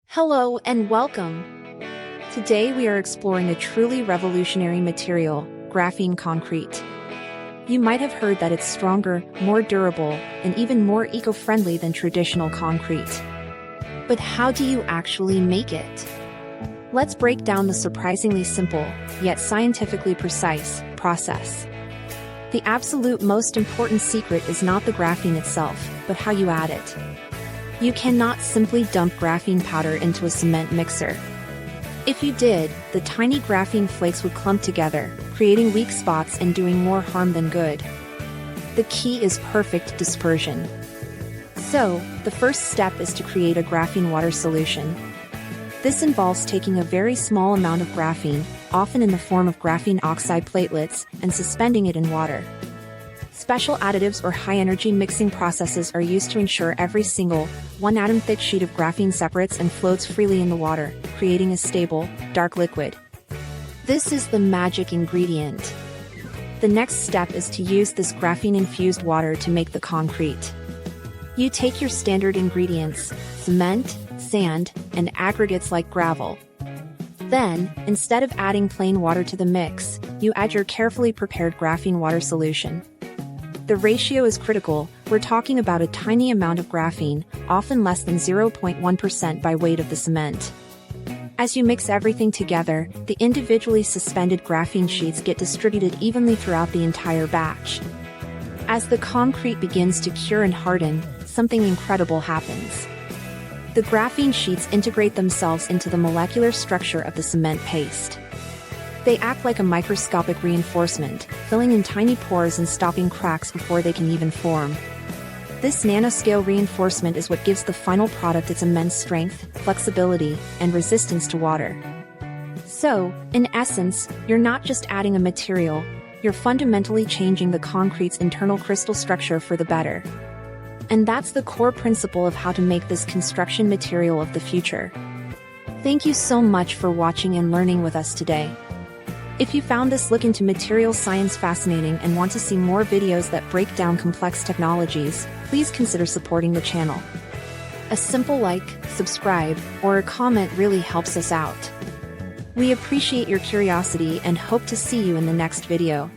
Hello and welcome! Today we are exploring a truly revolutionary material, graphene concrete. You might have heard that it's stronger, more durable, and even more eco-friendly than traditional concrete. But how do you actually make it? Let's break down the surprisingly simple, yet scientifically precise, process. The absolute most important secret is not the graphene itself, but how you add it. You cannot simply dump graphene powder into a cement mixer. If you did, the tiny graphene flakes would clump together, creating weak spots and doing more harm than good. The key is perfect dispersion. So, the first step is to create a graphene water solution. This involves taking a very small amount of graphene, often in the form of graphene oxide platelets, and suspending it in water. Special additives or high-energy mixing processes are used to ensure every single, 1-atom-thick sheet of graphene separates and floats freely in the water, creating a stable, dark liquid. This is the magic ingredient. The next step is to use this graphene-infused water to make the concrete. You take your standard ingredients, cement, sand, and aggregates like gravel. Then, instead of adding plain water to the mix, you add your carefully prepared graphene water solution. The ratio is critical. We're talking about a tiny amount of graphene, often less than 0.1% by weight of the cement. As you mix everything together, the individually suspended graphene sheets get distributed evenly throughout the entire batch. As the concrete begins to cure and harden, something incredible happens. The graphene sheets integrate themselves into the molecular structure of the cement paste. They act like a microscopic reinforcement, filling in tiny pores and stopping cracks before they can even form. This nanoscale reinforcement is what gives the final product its immense strength, flexibility, and resistance to water. So, in essence, you're not just adding a material, you're fundamentally changing the concrete's internal crystal structure for the better. And that's the core principle of how to make this construction material of the future. Thank you so much for watching and learning with us today. If you found this look into material science fascinating and want to see more videos that break down complex technologies, please consider supporting the channel. A simple like, subscribe, or a comment really helps us out. We appreciate your curiosity and hope to see you in the next video.